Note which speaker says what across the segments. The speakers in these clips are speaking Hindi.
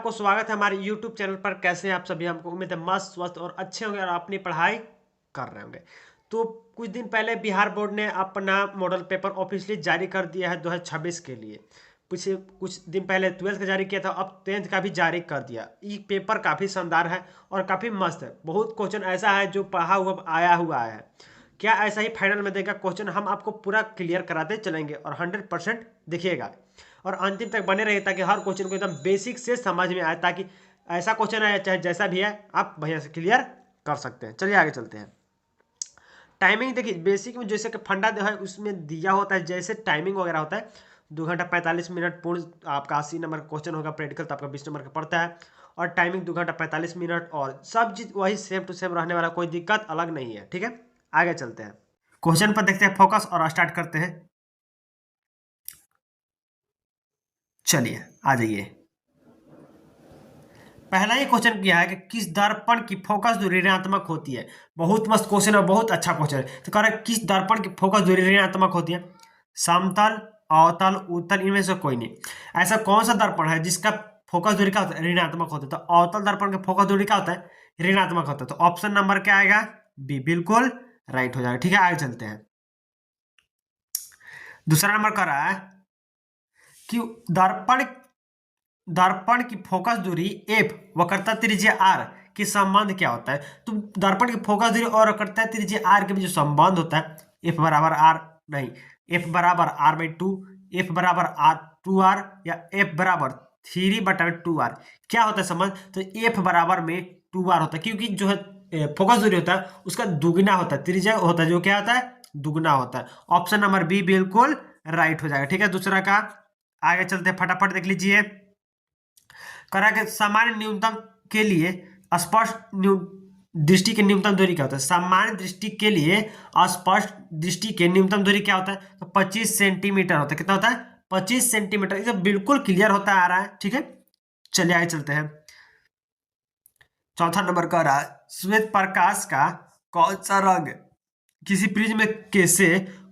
Speaker 1: आपको स्वागत है हमारे YouTube चैनल पर। कैसे हैं आप सभी? हमको उम्मीद है मस्त स्वस्थ और अच्छे होंगे और अपनी पढ़ाई कर रहे होंगे। तो कुछ दिन पहले बिहार बोर्ड ने अपना मॉडल पेपर ऑफिशियली जारी कर दिया है 2026 के लिए। पिछले कुछ दिन पहले 12th का जारी किया था, अब 10th का भी जारी कर दिया। ये पेपर काफ़ी शानदार है और काफ़ी मस्त है। बहुत क्वेश्चन ऐसा है जो पढ़ा हुआ आया हुआ है। क्या ऐसा ही फाइनल में देगा क्वेश्चन? हम आपको पूरा क्लियर कराते चलेंगे और 100% देखिएगा और अंतिम तक बने रहिए ताकि हर क्वेश्चन को एकदम बेसिक से समझ में आए, ताकि ऐसा क्वेश्चन आए चाहे जैसा भी है आप बढ़िया से क्लियर कर सकते हैं। चलिए आगे चलते हैं। टाइमिंग देखिए, बेसिक में जैसे कि फंडा जो है उसमें दिया होता है, जैसे टाइमिंग वगैरह होता है 2 घंटा 45 मिनट पूर्ण। आपका 80 नंबर का क्वेश्चन होगा, प्रैक्टिकल तो आपका 20 नंबर का पड़ता है। और टाइमिंग 2 घंटा 45 मिनट और सब चीज़ वही सेम टू सेम रहने वाला, कोई दिक्कत अलग नहीं है। ठीक है, आगे चलते हैं। क्वेश्चन पर देखते हैं फोकस और स्टार्ट करते हैं। चलिए आ जाइए। पहला ही क्वेश्चन किया है कि किस दर्पण की फोकस दूरी ऋणात्मक होती है। बहुत मस्त क्वेश्चन है, बहुत अच्छा क्वेश्चन है। तो कह रहा है किस दर्पण की फोकस दूरी ऋणात्मक होती है? समतल, अवतल, उत्तल, इनमें से कोई नहीं। ऐसा कौन सा दर्पण है जिसका फोकस दूरी क्या होता है? ऋणात्मक होता है। तो अवतल दर्पण का फोकस दूरी क्या होता है? ऋणात्मक होता है। तो ऑप्शन नंबर क्या आएगा? बी, बिल्कुल राइट हो जाएगा। ठीक है, आगे चलते हैं। दूसरा नंबर कर रहा है कि दर्पण दर्पण की फोकस दूरी एफ वक्रता त्रिज्या आर के संबंध क्या होता है? तो दर्पण की फोकस दूरी और वक्रता त्रिज्या आर के बीच जो संबंध होता है, एफ बराबर आर नहीं, एफ बराबर आर बाई टू, एफ बराबर आर टू आर, या एफ बराबर 3/2 आर। क्या होता है संबंध? तो एफ बराबर में 2 आर होता है, क्योंकि जो है फोकस दूरी होता है उसका दुगना होता है, त्रिज्या होता है जो क्या होता है? दुगना होता है। ऑप्शन नंबर बी बिल्कुल राइट हो जाएगा। ठीक है, दूसरा का आगे चलते हैं, फटाफट देख लीजिए। करा के सामान्य न्यूनतम के लिए स्पष्ट दृष्टि की न्यूनतम दूरी क्या होता है? सामान्य दृष्टि के लिए स्पष्ट दृष्टि के न्यूनतम दूरी क्या होता है? तो 25 सेंटीमीटर होता है। कितना होता है? 25 सेंटीमीटर। ये तो बिल्कुल क्लियर होता आ रहा है। ठीक है, चलिए आगे चलते हैं। चौथा नंबर कह रहा है श्वेत प्रकाश का कौन सा रंग किसी प्रिज्म के से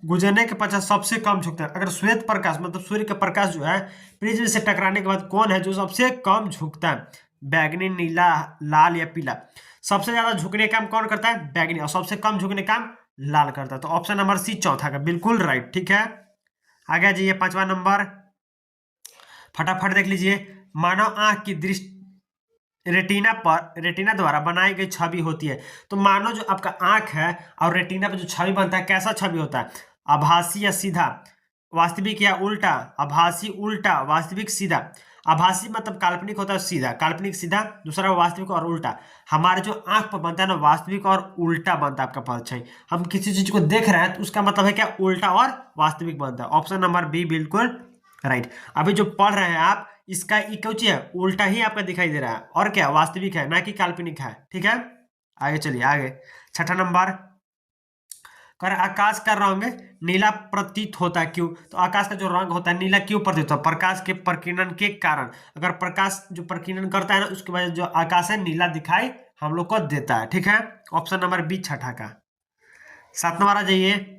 Speaker 1: गुजरने के पश्चात सबसे कम झुकता है? अगर श्वेत प्रकाश मतलब सूर्य का प्रकाश जो है प्रिज्म से टकराने के बाद कौन है जो सबसे कम झुकता है? बैगनी, नीला, लाल या पीला? सबसे ज्यादा झुकने का काम कौन करता है? बैगनी। और सबसे कम झुकने का काम लाल करता है। तो ऑप्शन नंबर सी चौथा का बिल्कुल राइट। ठीक है, आगे जाइए। पांचवा नंबर फटाफट देख लीजिए। मानव आंख की दृष्टि रेटिना द्वारा बनाई गई छवि होती है। तो मानो जो आपका आंख है और रेटिना पे जो छवि बनता है, कैसा छवि होता है? आभासी या सीधा? वास्तविक या उल्टा? आभासी, उल्टा, वास्तविक, सीधा? आभासी मतलब काल्पनिक होता है, सीधा काल्पनिक सीधा, दूसरा वास्तविक और उल्टा। हमारे जो आंख पर बनता है ना, वास्तविक और उल्टा बनता है आपका परछाई। हम किसी चीज को देख रहे हैं तो उसका मतलब है क्या? उल्टा और वास्तविक बनता है। ऑप्शन नंबर बी बिल्कुल राइट। अभी जो पढ़ रहे हैं आप, इसका इक्वची है, उल्टा ही आपका दिखाई दे रहा है और क्या वास्तविक है, ना कि काल्पनिक है। ठीक है, आगे चलिए। आगे छठा नंबर कर आकाश का रंग नीला प्रतीत होता है क्यों? तो आकाश का जो रंग होता है नीला क्यों प्रतीत होता है? प्रकाश के प्रकीर्णन के कारण। अगर प्रकाश जो प्रकीर्णन करता है ना, उसकी वजह जो आकाश है नीला दिखाई हम लोग को देता है। ठीक है, ऑप्शन नंबर बी छठा का। 7 नंबर आ जाइए।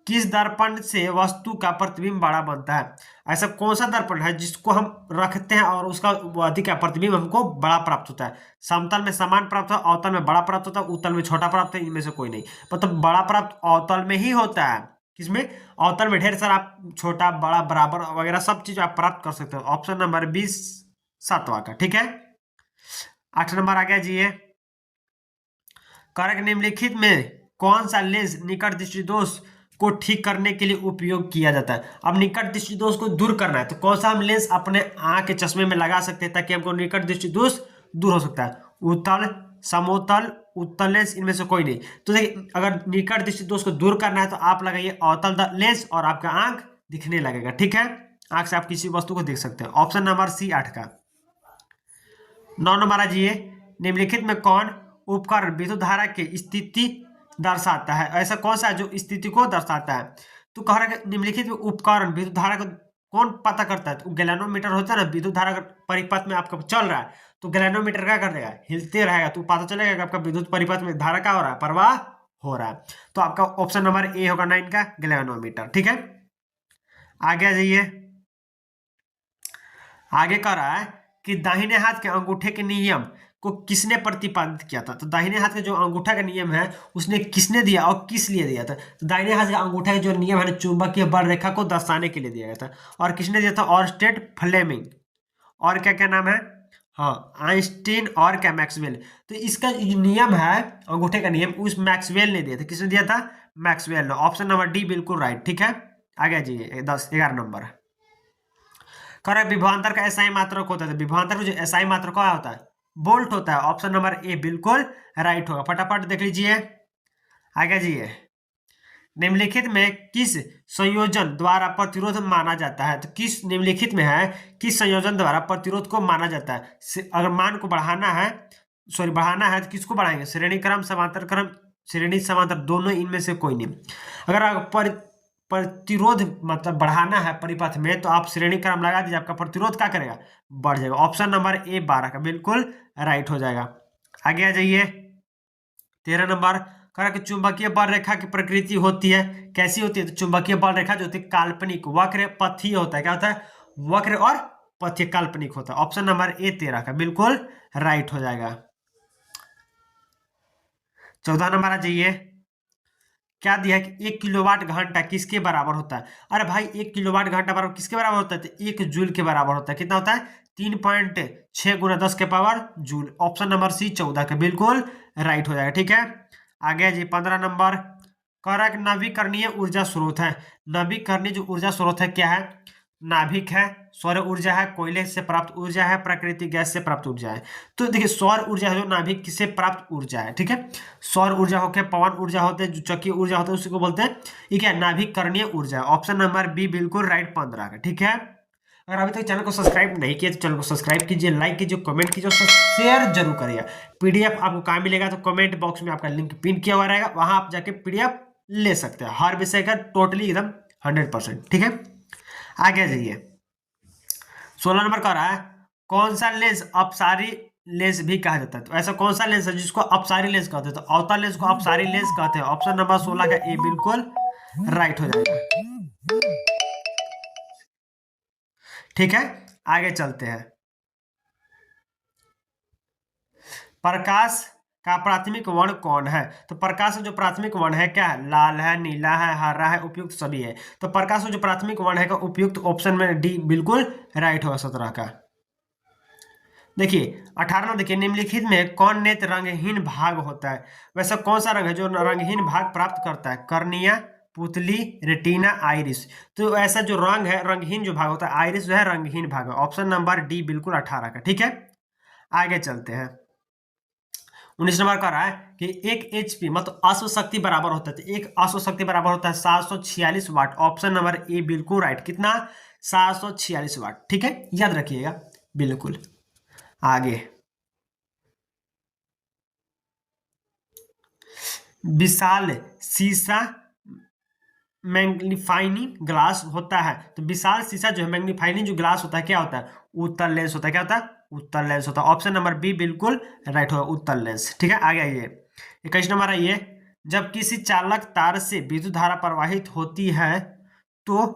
Speaker 1: किस दर्पण से वस्तु का प्रतिबिंब बड़ा बनता है? ऐसा कौन सा दर्पण है जिसको हम रखते हैं और उसका अधिक प्रतिबिंब हमको बड़ा प्राप्त होता है? समतल में समान प्राप्त होता है, अवतल में बड़ा प्राप्त होता है, उत्तल में छोटा प्राप्त है, इनमें से कोई नहीं। मतलब बड़ा प्राप्त अवतल में ही होता है। किसमें? अवतल में ढेर सारा आप छोटा बड़ा बराबर वगैरह सब चीज आप प्राप्त कर सकते हो। ऑप्शन नंबर 20 सातवां का। ठीक है, 8 नंबर आ गया जी। ये कारक निम्नलिखित में कौन सा लेंस निकट दृष्टि दोष को ठीक करने के लिए उपयोग किया जाता है? अब निकट दृष्टि दोष को दूर करना है तो कौन सा हम लेंस अपने आंख के चश्मे में लगा सकते हैं ताकि हमको निकट दृष्टि दोष दूर हो सकता है? उत्तल, समोतल, उत्तल लेंस, इनमें से कोई नहीं। तो देखिए, अगर निकट दृष्टि दोष को दूर करना है तो आप लगाइए अवतल लेंस और आपका आंख दिखने लगेगा। ठीक है, आंख से आप किसी वस्तु को देख सकते हैं। ऑप्शन नंबर सी 8 का। 9 नंबर आजिए। निम्नलिखित में कौन उपकरण विद्युत धारा की स्थिति दर्शाता है? ऐसा कौन सा जो स्थिति को दर्शाता है? तो कह रहा है कि निम्नलिखित उपकरण विद्युत धारा को कौन पता करता है? तो गैल्वेनोमीटर होता है ना, विद्युत धारा का परिपथ में आपका चल रहा है तो गैल्वेनोमीटर क्या कर देगा? हिलते रहेगा तो पता चलेगा कि आपका विद्युत परिपथ में धारा क्या हो रहा है? प्रवाह हो रहा है। तो आपका ऑप्शन नंबर ए होगा 9 का, गैल्वेनोमीटर। ठीक है, आगे आ जाइए। आगे कह रहा है कि दाहिने हाथ के अंगूठे के नियम को किसने प्रतिपादित किया था। तो दाहिने हाथ का जो अंगूठा का नियम है उसने किसने दिया और किस लिए दिया था। तो दाहिने हाथ का अंगूठा का जो नियम है चुंबकीय बल रेखा को दर्शाने के लिए दिया गया था। और किसने दिया था, ऑर्स्टेड फ्लेमिंग। और क्या क्या नाम है, हाँ, आइंस्टीन और क्या, मैक्सवेल। तो इसका जो नियम है अंगूठे का नियम उस मैक्सवेल ने दिया था। किसने दिया था, मैक्सवेल ने। ऑप्शन नंबर डी बिल्कुल राइट। ठीक है, आगे जाइए 11 नंबर। कर विभवांतर का एसआई मात्रक होता है। विभवांतर का जो एसआई मात्रक क्या होता है, बोल्ट होता है। ऑप्शन नंबर ए बिल्कुल राइट होगा। फटाफट देख लीजिए, आगे जाइए। निम्नलिखित में किस संयोजन द्वारा प्रतिरोध माना जाता है। तो किस निम्नलिखित में है किस संयोजन द्वारा प्रतिरोध को माना जाता है। अगर मान को बढ़ाना है, बढ़ाना है तो किसको बढ़ाएंगे, श्रेणी क्रम, समांतर क्रम, श्रेणी समांतर, दोनों इनमें से कोई नहीं। अगर प्रतिरोध मतलब बढ़ाना है परिपथ में तो आप श्रेणी क्रम लगा दीजिए, आपका प्रतिरोध क्या करेगा, बढ़ जाएगा। ऑप्शन नंबर ए 12 का बिल्कुल राइट हो जाएगा। आगे आ जाइए 13 नंबर। कहा कि चुंबकीय बल रेखा की प्रकृति होती है, कैसी होती है। तो चुंबकीय बल रेखा जो होती है काल्पनिक, वक्र, पथीय होता है। क्या होता है, वक्र और पथीय, काल्पनिक होता है। ऑप्शन नंबर ए 13 का बिल्कुल राइट हो जाएगा। 14 नंबर आ जाइए। क्या दिया है कि 1 किलोवाट घंटा किसके बराबर होता है। अरे भाई 1 किलोवाट घंटा बराबर किसके बराबर होता है, तो 1 जूल के बराबर होता है। कितना होता है, 3.6 गुना 10 के power joule. Option number C 14 का बिल्कुल राइट हो जाएगा। ठीक है, आगे जी 15 नंबर। कह रहा है कि नवीकरणीय ऊर्जा स्रोत है। नवीकरणीय जो ऊर्जा स्रोत है क्या है, नाभिक है, सौर ऊर्जा है, कोयले से प्राप्त ऊर्जा है, प्राकृतिक गैस से प्राप्त ऊर्जा है। तो देखिए सौर ऊर्जा है जो नाभिक से प्राप्त ऊर्जा है। ठीक है, सौर ऊर्जा होके पवन ऊर्जा होते हैं, जो चक्कीय ऊर्जा होता है उसी को बोलते हैं ये क्या, नाभिकरणीय ऊर्जा। ऑप्शन नंबर बी बिल्कुल राइट 15 का। ठीक है, अगर अभी तक चैनल को सब्सक्राइब नहीं किया तो चैनल को सब्सक्राइब कीजिए, लाइक कीजिए, कमेंट कीजिए, शेयर जरूर करिए। पीडीएफ आपको कहाँ मिलेगा, तो कमेंट बॉक्स में आपका लिंक पिन किया हुआ रहेगा, वहां आप जाके पीडीएफ ले सकते हैं हर विषय का, टोटली एकदम 100%। ठीक है, आगे जाइए 16 नंबर कह रहा है कौन सा लेंस अपसारी लेंस भी कहा जाता है। तो ऐसा कौन सा लेंस है जिसको अपसारी लेंस कहते हैं। तो अवतल लेंस को अपसारी लेंस कहते हैं। ऑप्शन नंबर 16 का ए बिल्कुल राइट हो जाएगा। ठीक है, आगे चलते हैं। प्रकाश का प्राथमिक वर्ण कौन है। तो प्रकाश का जो प्राथमिक वर्ण है क्या है, लाल है, नीला है, हरा है, उपयुक्त सभी है। तो प्रकाश का जो प्राथमिक वर्ण है का उपयुक्त ऑप्शन में डी बिल्कुल राइट होगा 17 का। देखिए 18 देखिए निम्नलिखित में कौन नेत्र रंगहीन भाग होता है। वैसा कौन सा रंग है जो रंगहीन भाग प्राप्त करता है, कर्निया, पुतली, रेटिना, आइरिस। तो ऐसा जो रंग है रंगहीन जो भाग होता है, आइरिस जो है रंगहीन भाग है। ऑप्शन नंबर डी बिल्कुल 18 का। ठीक है, आगे चलते हैं 19 नंबर का रहा है कि 1 HP मतलब अश्व शक्ति बराबर होता है। तो एक अश्व शक्ति बराबर होता है 746 वाट। ऑप्शन नंबर ए बिल्कुल राइट। कितना, 746 वाट। ठीक है, याद रखिएगा बिल्कुल। आगे विशाल शीशा मैग्नीफाइंग ग्लास होता है। तो विशाल शीशा जो है मैग्नीफाइंग जो ग्लास होता है क्या होता है, उत्तल लेंस होता है। क्या होता है, उत्तल लेंस होता है। ऑप्शन नंबर बी बिल्कुल राइट होगा, उत्तल लेंस। ठीक है, आगे आइए 21 नंबर आइए। जब किसी चालक तार से विद्युत धारा प्रवाहित होती है तो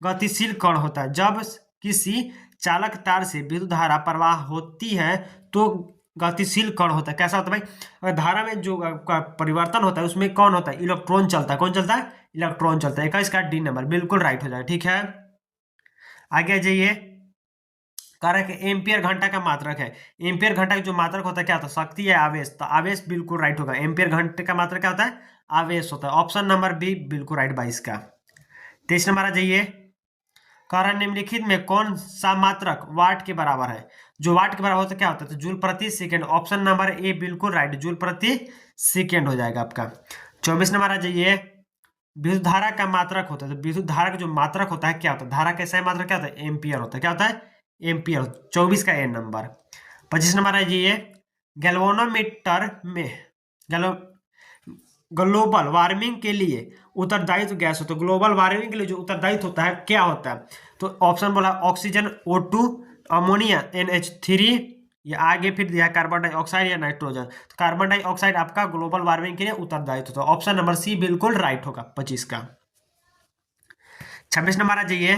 Speaker 1: गतिशील कण होता है। जब किसी चालक तार से विद्युत धारा प्रवाह होती है तो गतिशील कण होता है। कैसा होता है भाई, अगर धारा में जो परिवर्तन होता है उसमें कौन होता है, इलेक्ट्रॉन चलता है। कौन चलता है, इलेक्ट्रॉन चलता है। 21 का डी नंबर बिल्कुल राइट हो जाए। ठीक है, आगे जाइए। कह रहा है कि एम्पियर घंटा का मात्रक है। एम्पियर घंटा का जो मात्रक होता है क्या होता है, शक्ति है, आवेश। तो आवेश बिल्कुल राइट होगा। एम्पियर घंटे का मात्रक क्या होता है, आवेश होता है। ऑप्शन नंबर बी बिल्कुल राइट 22 का। 23 नंबर आ जाइए। कह रहा है निम्नलिखित में कौन सा मात्रक वाट के बराबर है। जो वाट के बराबर होता है क्या होता है, तो जूल प्रति सेकेंड। ऑप्शन नंबर ए बिल्कुल राइट, जूल प्रति सेकेंड हो जाएगा आपका। 24 नंबर आ जाइए। विद्युत धारा का मात्रक होता है। तो विद्युत धारा का जो मात्रक होता है क्या होता है, धारा का सही मात्रक क्या होता है, एम्पियर होता है। क्या होता है, एम्पियर। 24 का ए नंबर। 25 नंबर आ जाइए। गैल्वेनोमीटर में ग्लोबल वार्मिंग के लिए उत्तरदायित्व गैस होता है। ग्लोबल वार्मिंग के लिए जो उत्तरदायित्व होता है क्या होता है, तो ऑप्शन बोला ऑक्सीजन O2, अमोनिया NH3, या आगे फिर दिया कार्बन डाइऑक्साइड या नाइट्रोजन। तो कार्बन डाइऑक्साइड आपका ग्लोबल वार्मिंग के लिए उत्तरदायित्व होता है। ऑप्शन नंबर सी बिल्कुल राइट होगा 25 का। 26 नंबर आ जाइए।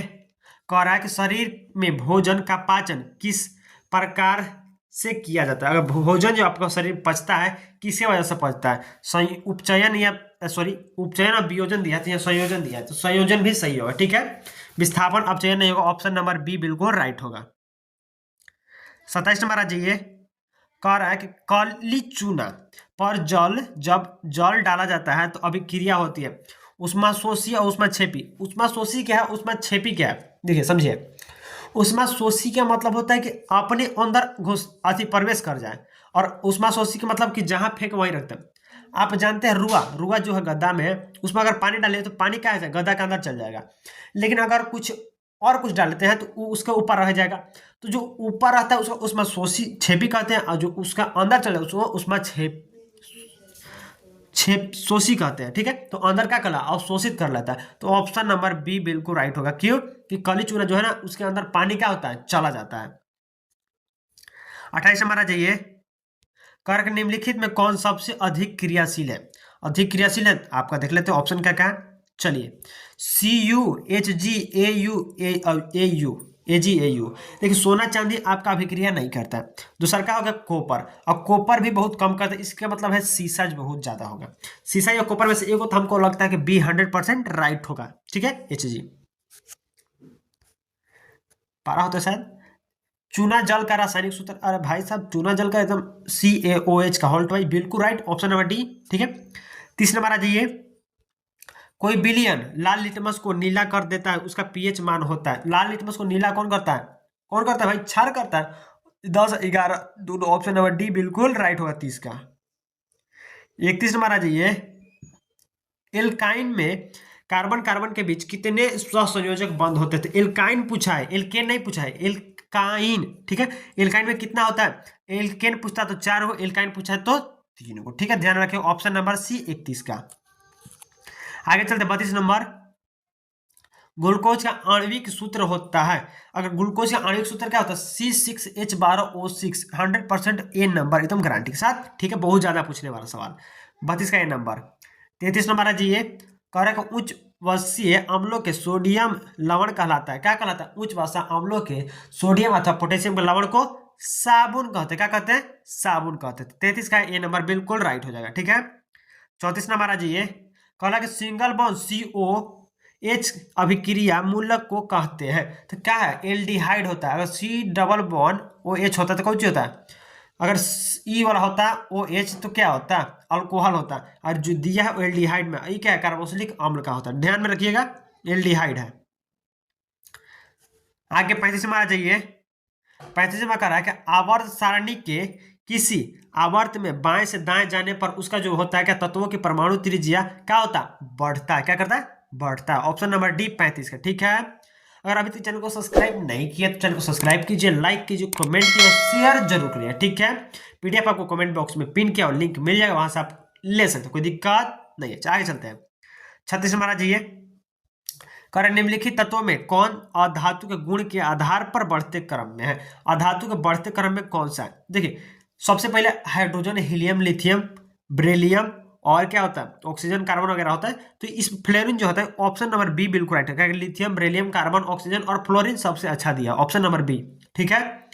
Speaker 1: कह रहा है कि शरीर में भोजन का पाचन किस प्रकार से किया जाता है। अगर भोजन जो आपका शरीर पचता है किसके वजह से पचता है, उपचयन या उपचयन और वियोजन दिया है, तो यहाँ संयोजन दिया है, तो संयोजन भी सही होगा। ठीक है, विस्थापन अपचयन नहीं होगा। ऑप्शन नंबर बी बिल्कुल राइट होगा। 27 नंबर आ जाइए। कह रहा है कि काली चूना पर जब जल डाला जाता है तो अभिक्रिया होती है उष्माशोषी और उष्माक्षेपी। उष्माशोषी क्या है, उष्माक्षेपी क्या है, देखिए समझिए। उष्माशोषी का मतलब होता है कि अपने अंदर घुस अति प्रवेश कर जाए, और उष्माशोषी का मतलब कि जहां फेंक वहीं रखते हैं। आप जानते हैं रुआ, रुआ जो है गद्दा में, उसमें अगर पानी डाले तो पानी क्या है, गद्दा के अंदर चल जाएगा। लेकिन अगर कुछ और कुछ डालते हैं तो वो उसके ऊपर रह जाएगा। तो जो ऊपर रहता है उसको उष्माशोषी छेपी कहते हैं, और जो उसका अंदर चल जाए उसको उष्मा छेप शोषी कहते हैं। ठीक है, तो अंदर क्या कला अवशोषित कर लेता है। तो ऑप्शन नंबर बी बिल्कुल राइट होगा। क्यों कि कली चूना जो है ना उसके अंदर पानी क्या होता है, चला जाता है। 28 नंबर आ जाइए। कारक निम्नलिखित में कौन सबसे अधिक क्रियाशील है। अधिक क्रियाशील है आपका देख लेते हैं ऑप्शन क्या क्या है। चलिए, C U H G A U A U A G A U. देखिए सोना चांदी आपका अभिक्रिया नहीं करता है। दूसरा क्या होगा, कॉपर, और कॉपर भी बहुत कम करता है। इसका मतलब है सीसा जो बहुत ज्यादा होगा। सीसा या कॉपर में से एक तो हमको लगता है कि बी 100% राइट होगा। ठीक है, एच जी पारा होता है शायद। चूना जल का रासायनिक सूत्र, अरे भाई साहब चूना जल का एकदम CaOH का होल्ट वाइज बिल्कुल राइट, ऑप्शन नंबर डी। ठीक है, 30 नंबर आ जाइए। कोई विलियन लाल लिटमस को नीला कर देता है, उसका पीएच मान होता है। लाल लिटमस को नीला कौन करता है, कौन करता है भाई, क्षार करता है। 10 11 दोनों, ऑप्शन नंबर डी बिल्कुल राइट होगा 30 का। 31 नंबर आ जाइए। एल्काइन में कार्बन कार्बन के बीच कितने सहसंयोजक बंद होते थे। एल्काइन पूछा है, एल्केन नहीं पूछा है, एल्काइन। ठीक है, एल्काइन में कितना होता है, एल्केन पूछता तो 4 हो, एल्काइन पूछा है तो 3 हो। ठीक है, ध्यान रखिए ऑप्शन नंबर सी 31 का। आगे चलते 32 नंबर। ग्लूकोज का आणविक सूत्र होता है। अगर ग्लूकोज का आणविक सूत्र क्या होता है, C6H12O6, 100% ए नंबर एकदम गारंटी के साथ। ठीक है, बहुत ज्यादा पूछने वाला सवाल। 32 का ए नंबर। 33 नंबर है जी ये। कह रहा है कि उच्च वसीय अम्लों के सोडियम लवण कहलाता है। क्या कहलाता है, उच्च वसा अम्लों के सोडियम अथवा पोटेशियम के लवण को साबुन कहते हैं। क्या कहते हैं, साबुन कहते हैं। 33 का ए नंबर बिल्कुल राइट हो जाएगा। ठीक है, 34 नंबर आ जाइए। कहला कि सिंगल बॉन्ड COH अभिक्रिया मूलक को कहते हैं। तो क्या है, एल्डिहाइड होता है। अगर C डबल बॉन्ड OH होता है तो कौन सी होता है, अगर E वाला होता है OH तो क्या होता है, अल्कोहल होता है। और जो दिया है एल्डिहाइड में, ये क्या है, कार्बोक्सिलिक अम्ल का होता है। ध्यान में रखिएगा, एल्डिहाइड है। आगे 35 में आ जाइए। 35 में कह रहा है कि आवर्त सारणी के किसी आवर्त में बाएं से दाएं जाने पर उसका जो होता है क्या, तत्वों की परमाणु त्रिज्या क्या होता है, बढ़ता है। क्या करता है, बढ़ता है। ऑप्शन नंबर डी 35 का। ठीक है, अगर अभी तक चैनल को सब्सक्राइब नहीं किया तो चैनल को सब्सक्राइब कीजिए, लाइक कीजिए, कमेंट कीजिए और शेयर जरूर करिए। ठीक है, PDF आपको कमेंट बॉक्स में पिन किया और लिंक मिल जाएगा, वहां से आप ले सकते हो, कोई दिक्कत नहीं है। आगे चलते हैं। 36 नंबर आ जाइए। कारण निम्नलिखित तत्वों में कौन अधातु के गुण के आधार पर बढ़ते क्रम में है। अधातु के बढ़ते क्रम में कौन सा है, देखिए सबसे पहले हाइड्रोजन, हीलियम, लिथियम, ब्रेलियम और क्या होता है, ऑक्सीजन, कार्बन वगैरह होता है। तो इस फ्लोरीन जो होता है, ऑप्शन नंबर बी बिल्कुल राइट है। लिथियम, ब्रेलियम, कार्बन, ऑक्सीजन और फ्लोरीन सबसे अच्छा दिया, ऑप्शन नंबर बी। ठीक है,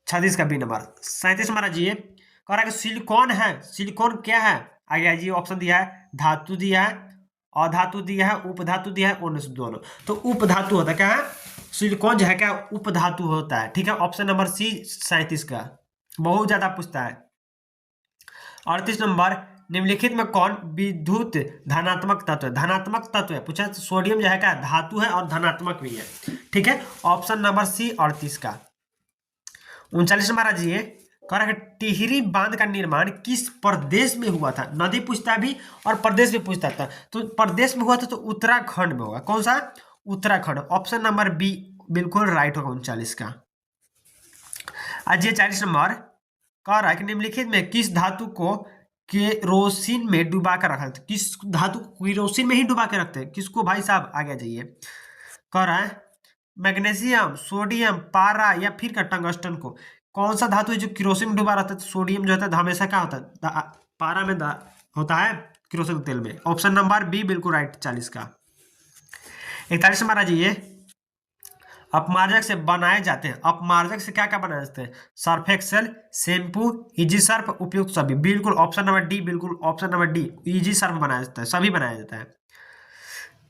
Speaker 1: 36 का बी नंबर। 37 नंबर आइए। कह रहा है कि सिलिकॉन है, सिलिकॉन क्या है, आगे आइए ऑप्शन दिया है, धातु दिया है, अधातु दिया है, उपधातु दिया है, उनमें से दोनों। तो उपधातु होता है क्या है, सिलिकॉन जो है क्या उपधातु होता है। ठीक है, ऑप्शन नंबर सी 37 का, बहुत ज्यादा पूछता है। 38 नंबर। निम्नलिखित में कौन विद्युत धनात्मक तत्व है। धनात्मक तत्व है पूछा, सोडियम जो है क्या धातु है और धनात्मक भी है। ठीक है, ऑप्शन नंबर सी 38 का। 39 नंबर आजिए। कह रहा है टिहरी बांध का निर्माण किस प्रदेश में हुआ था। नदी पूछता भी और प्रदेश भी पूछता था। तो प्रदेश में हुआ था तो उत्तराखंड में होगा। कौन सा, उत्तराखंड, ऑप्शन नंबर बी बिल्कुल राइट होगा 39 का। आइए 40 नंबर। कह रहा है कि निम्नलिखित में किस धातु को केरोसिन में डुबा कर रखा था। किस धातु को केरोसिन में ही डुबा के रखते हैं, किसको भाई साहब, आगे जाइए। कह रहा है मैग्नीशियम, सोडियम, पारा या फिर का टंगस्टन को। कौन सा धातु है जो केरोसिन में डुबा रहता है। सोडियम जो होता है हमेशा क्या होता है, पारा में होता है केरोसिन तेल में। ऑप्शन नंबर बी बिल्कुल राइट 40 का। 41 नंबर आ जाइए। अपमार्जक से बनाए जाते हैं। अपमार्जक से क्या क्या बनाए जाते हैं? Surf Excel, shampoo, easy surf, उपयुक्त सभी। बिल्कुल ऑप्शन नंबर डी, बिल्कुल option number D, easy surf बनाया जाता है, सभी बनाया जाता है।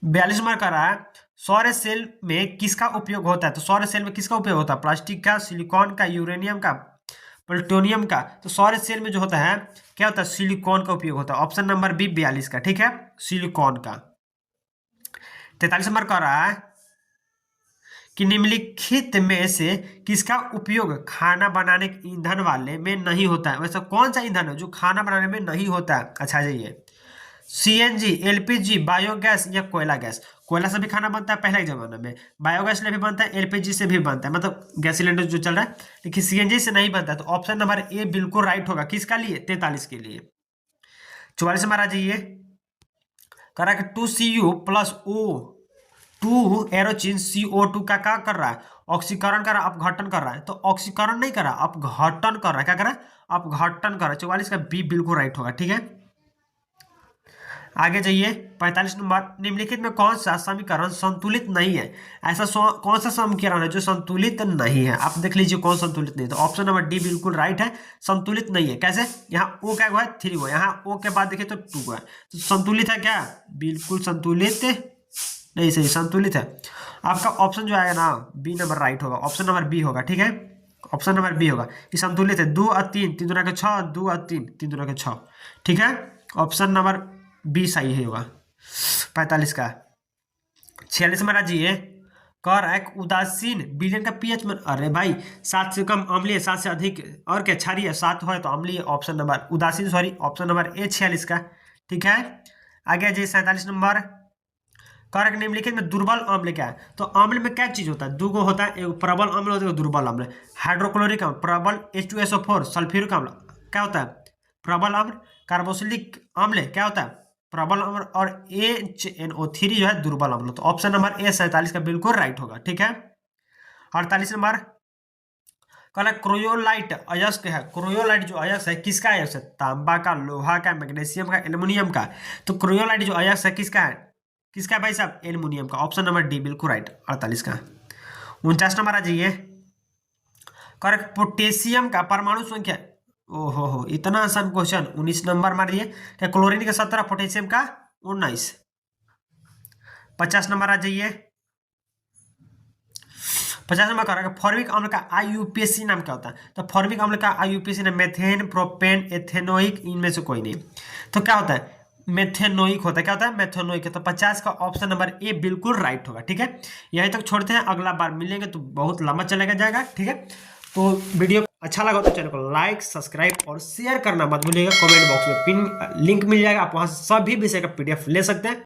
Speaker 1: 42 नंबर का रहा है, सौर सेल में किसका उपयोग होता है? तो सौर सेल में किसका उपयोग होता है? प्लास्टिक का, सिलिकॉन का, यूरेनियम का, प्लूटोनियम का। तो सौर सेल में जो होता है क्या होता है? सिलिकॉन का उपयोग होता है। ऑप्शन नंबर बी 42 का, ठीक है, सिलिकॉन का। 43 नंबर का रहा है कि निम्नलिखित में से किसका उपयोग खाना बनाने के ईंधन वाले में नहीं होता है? वैसा कौन सा ईंधन है जो खाना बनाने में नहीं होता है? अच्छा जाइए, सीएनजी, एलपीजी, बायोगैस या कोयला गैस। कोयला से भी खाना बनता है पहले के जमाने में, बायोगैस से भी बनता है, एलपीजी से भी बनता है, मतलब गैस सिलेंडर जो चल रहा है, लेकिन सीएनजी से नहीं बनता है। तो ऑप्शन नंबर ए बिल्कुल राइट होगा। किसका लिए? 43 के लिए। 44 में आ जाइए, correct, 2Cu plus O 2 एरोचिन CO2 का क्या कर रहा है? ऑक्सीकरण कर रहा है, अपघटन कर रहा है। तो ऑक्सीकरण नहीं कर रहा, अपघटन कर रहा है। क्या कर रहा है? अपघटन कर रहा है। 44 का बी बिल्कुल राइट होगा, ठीक है। आगे जाइए, 45 नंबर, निम्नलिखित में कौन सा समीकरण संतुलित नहीं है? ऐसा कौन सा समीकरण है जो संतुलित नहीं है? आप देख लीजिए कौन संतुलित नहीं है। तो ऑप्शन नंबर डी बिल्कुल राइट है, संतुलित नहीं है। कैसे? यहाँ ओ क्या हुआ है? 3 हुआ, यहाँ ओ के बाद देखिए तो 2 हुआ है। तो संतुलित है क्या? बिल्कुल संतुलित नहीं, सही संतुलित है। आपका ऑप्शन जो आएगा ना, बी नंबर राइट होगा, ऑप्शन नंबर बी होगा, ठीक है, ऑप्शन नंबर बी होगा कि संतुलित है। 2 और 3, 3 दूना के 6, 2 और 3, 3 दूना के 6, ठीक है, ऑप्शन नंबर बी सही है होगा 45 का। 46 में राजिए, कर एक उदासीन विलयन का पीएच में, अरे भाई 7 से कम अम्लीय, 7 से अधिक और क्या क्षारीय, 7 हो तो अम्लीय। ऑप्शन नंबर उदासीन, सॉरी, ऑप्शन नंबर ए 46 का, ठीक है। आगे जी 47 नंबर, कारक निम्नलिखित में दुर्बल अम्ल क्या है? तो अम्ल में क्या चीज होता है? दो गो होता है, एक प्रबल अम्ल होता है, दुर्बल अम्ल। हाइड्रोक्लोरिक अम्ल, प्रबल H2SO4, सल्फ्यूरिक अम्ल क्या होता है? प्रबल अम्ल। कार्बोक्सिलिक अम्ल क्या होता है? प्रबल अम्ल। और HNO3 जो है दुर्बल अम्ल। तो ऑप्शन नंबर ए 47 का बिल्कुल राइट होगा, ठीक है। 48 नंबर, कल क्रोयोलाइट अयस्क है। क्रोयोलाइट जो अयस्क है किसका अयस्क है? तांबा का, लोहा का, मैग्नीशियम का, एल्युमिनियम का। तो क्रोयोलाइट जो अयस्क है किसका है? किसका है भाई साहब? एल्युमिनियम का। ऑप्शन नंबर डी बिल्कुल राइट, 48 का। 49 नंबर आ जाइए, करेक्ट, पोटेशियम का परमाणु संख्या, ओहो हो इतना आसान क्वेश्चन। 19 नंबर मारिए, क्या क्लोरीन का 17, पोटेशियम का 19। 50 नंबर आ जाइए, 50 नंबर करेगा, फॉर्मिक अम्ल का IUPAC नाम क्या होता है? तो फॉर्मिक अम्ल का IUPAC नाम मेथेन, प्रोपेन, एथेनोइक, इनमें से कोई नहीं। तो क्या होता है? मेथेनोइक होता है। क्या होता है? मेथेनोइक है। तो 50 का ऑप्शन नंबर ए बिल्कुल राइट होगा, ठीक है। यहीं तक छोड़ते हैं, अगला बार मिलेंगे तो बहुत लंबा चलेगा जाएगा, ठीक है। तो वीडियो अच्छा लगा तो चैनल को लाइक, सब्सक्राइब और शेयर करना मत भूलिएगा। कमेंट बॉक्स में पिन लिंक मिल जाएगा, आप वहां से सभी विषय का PDF ले सकते हैं।